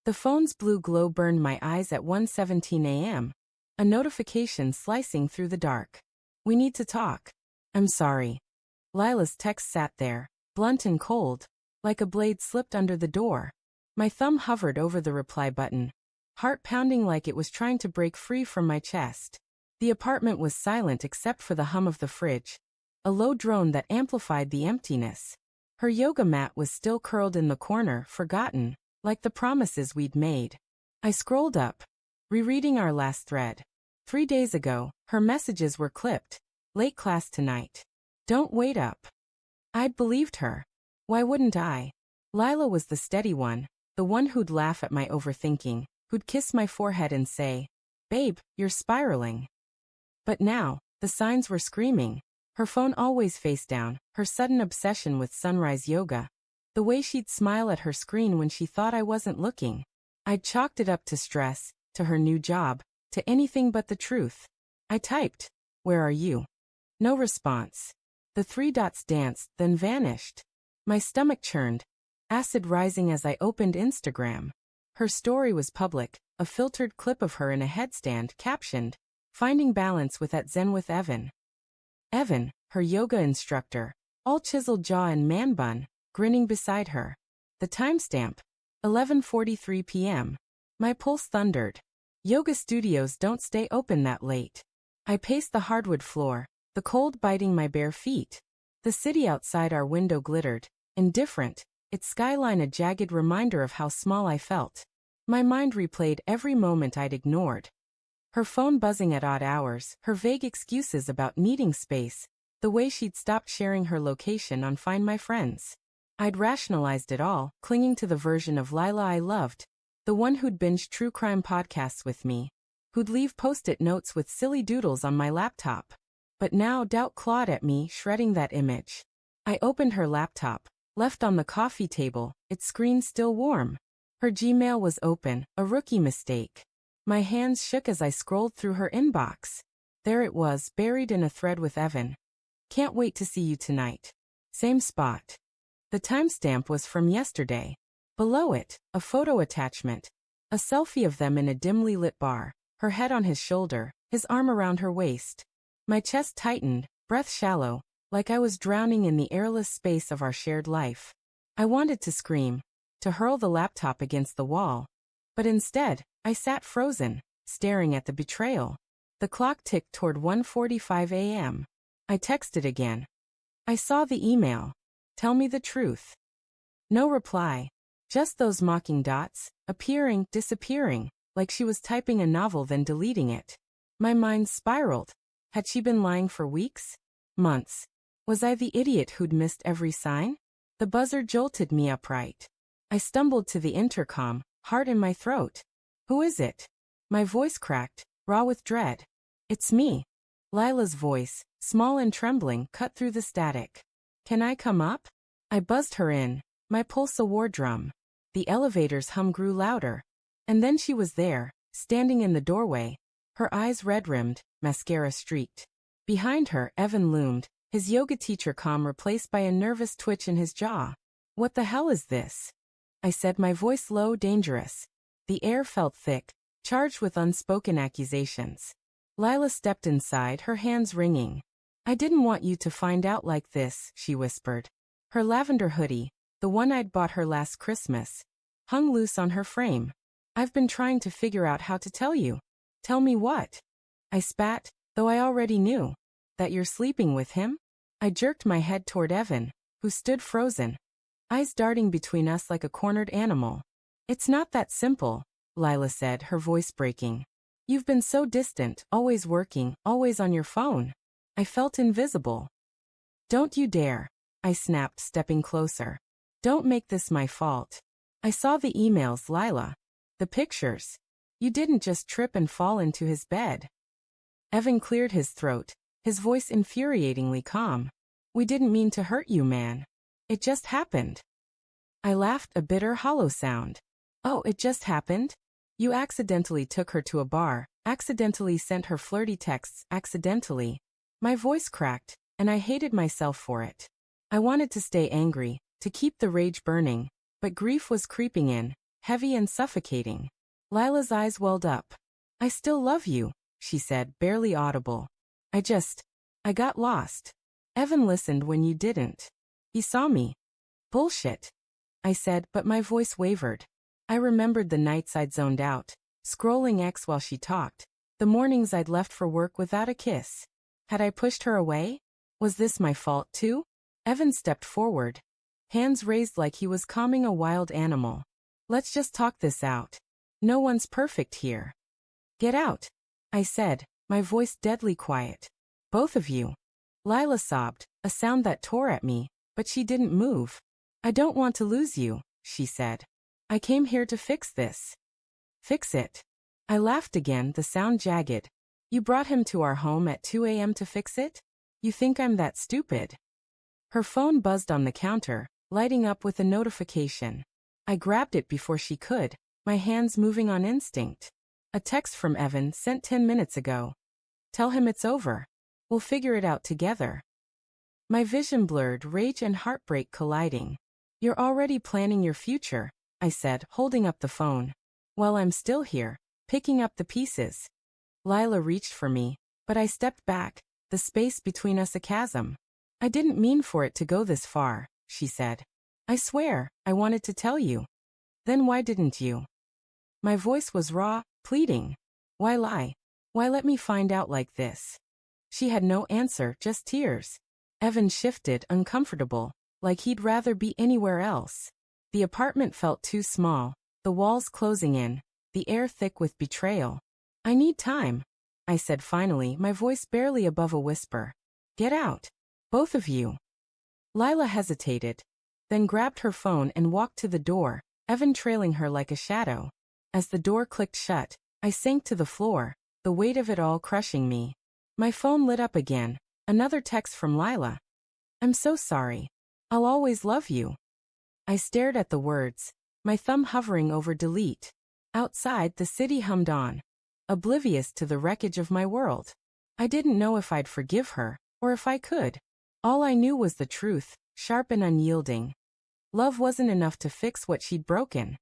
The phone's blue glow burned my eyes at 1:17 a.m., a notification slicing through the dark. We need to talk. I'm sorry. Lila's text sat there, blunt and cold, like a blade slipped under the door. My thumb hovered over the reply button, heart pounding like it was trying to break free from my chest. The apartment was silent except for the hum of the fridge, a low drone that amplified the emptiness. Her yoga mat was still curled in the corner, forgotten, like the promises we'd made. I scrolled up, rereading our last thread. 3 days ago, her messages were clipped. Late class tonight. Don't wait up. I'd believed her. Why wouldn't I? Lila was the steady one, the one who'd laugh at my overthinking, who'd kiss my forehead and say, "Babe, you're spiraling." But now, the signs were screaming. Her phone always face down, her sudden obsession with sunrise yoga. The way she'd smile at her screen when she thought I wasn't looking. I'd chalked it up to stress, to her new job, to anything but the truth. I typed, "Where are you?" No response. The 3 dots danced, then vanished. My stomach churned, acid rising as I opened Instagram. Her story was public, a filtered clip of her in a headstand captioned, "Finding balance with at Zen with Evan." Evan, her yoga instructor, all chiseled jaw and man bun, grinning beside her. The timestamp, 11:43 p.m. My pulse thundered. Yoga studios don't stay open that late. I paced the hardwood floor, the cold biting my bare feet. The city outside our window glittered, indifferent, its skyline a jagged reminder of how small I felt. My mind replayed every moment I'd ignored. Her phone buzzing at odd hours, her vague excuses about needing space, the way she'd stopped sharing her location on Find My Friends. I'd rationalized it all, clinging to the version of Lila I loved, the one who'd binge true crime podcasts with me, who'd leave post-it notes with silly doodles on my laptop. But now doubt clawed at me, shredding that image. I opened her laptop, left on the coffee table, its screen still warm. Her Gmail was open, a rookie mistake. My hands shook as I scrolled through her inbox. There it was, buried in a thread with Evan. "Can't wait to see you tonight. Same spot." The timestamp was from yesterday. Below it, a photo attachment. A selfie of them in a dimly lit bar, her head on his shoulder, his arm around her waist. My chest tightened, breath shallow, like I was drowning in the airless space of our shared life. I wanted to scream, to hurl the laptop against the wall. But instead, I sat frozen, staring at the betrayal. The clock ticked toward 1:45 a.m. I texted again. I saw the email. Tell me the truth. No reply. Just those mocking dots, appearing, disappearing, like she was typing a novel then deleting it. My mind spiraled. Had she been lying for weeks? Months? Was I the idiot who'd missed every sign? The buzzer jolted me upright. I stumbled to the intercom, heart in my throat. "Who is it?" My voice cracked, raw with dread. "It's me." Lila's voice, small and trembling, cut through the static. "Can I come up?" I buzzed her in, my pulse a war drum. The elevator's hum grew louder. And then she was there, standing in the doorway, her eyes red-rimmed, mascara streaked. Behind her, Evan loomed, his yoga teacher calm replaced by a nervous twitch in his jaw. "What the hell is this?" I said, my voice low, dangerous. The air felt thick, charged with unspoken accusations. Lila stepped inside, her hands wringing. "I didn't want you to find out like this," she whispered. Her lavender hoodie, the one I'd bought her last Christmas, hung loose on her frame. "I've been trying to figure out how to tell you." "Tell me what?" I spat, though I already knew. "That you're sleeping with him?" I jerked my head toward Evan, who stood frozen, eyes darting between us like a cornered animal. "It's not that simple," Lila said, her voice breaking. "You've been so distant, always working, always on your phone. I felt invisible." "Don't you dare," I snapped, stepping closer. "Don't make this my fault. I saw the emails, Lila. The pictures. You didn't just trip and fall into his bed." Evan cleared his throat, his voice infuriatingly calm. "We didn't mean to hurt you, man. It just happened." I laughed, a bitter, hollow sound. "Oh, it just happened? You accidentally took her to a bar, accidentally sent her flirty texts, accidentally." My voice cracked, and I hated myself for it. I wanted to stay angry, to keep the rage burning, but grief was creeping in, heavy and suffocating. Lila's eyes welled up. I still love you, she said, barely audible. I got lost. Evan listened when you didn't. He saw me. Bullshit, I said, but my voice wavered. I remembered the nights I'd zoned out, scrolling X while she talked, the mornings I'd left for work without a kiss. Had I pushed her away? Was this my fault too? Evan stepped forward, hands raised like he was calming a wild animal. Let's just talk this out. No one's perfect here. Get out, I said, my voice deadly quiet. Both of you. Lila sobbed, a sound that tore at me, but she didn't move. I don't want to lose you, she said. I came here to fix this. Fix it. I laughed again, the sound jagged. You brought him to our home at 2 a.m. to fix it? You think I'm that stupid? Her phone buzzed on the counter, lighting up with a notification. I grabbed it before she could, my hands moving on instinct. A text from Evan sent 10 minutes ago. Tell him it's over. We'll figure it out together. My vision blurred, rage and heartbreak colliding. You're already planning your future, I said, holding up the phone. Well, I'm still here, picking up the pieces. Lila reached for me, but I stepped back, the space between us a chasm. I didn't mean for it to go this far, she said. I swear, I wanted to tell you. Then why didn't you? My voice was raw, pleading. Why lie? Why let me find out like this? She had no answer, just tears. Evan shifted, uncomfortable, like he'd rather be anywhere else. The apartment felt too small, the walls closing in, the air thick with betrayal. I need time, I said finally, my voice barely above a whisper. Get out. Both of you. Lila hesitated, then grabbed her phone and walked to the door, Evan trailing her like a shadow. As the door clicked shut, I sank to the floor, the weight of it all crushing me. My phone lit up again, another text from Lila. I'm so sorry. I'll always love you. I stared at the words, my thumb hovering over delete. Outside, the city hummed on, oblivious to the wreckage of my world. I didn't know if I'd forgive her, or if I could. All I knew was the truth, sharp and unyielding. Love wasn't enough to fix what she'd broken.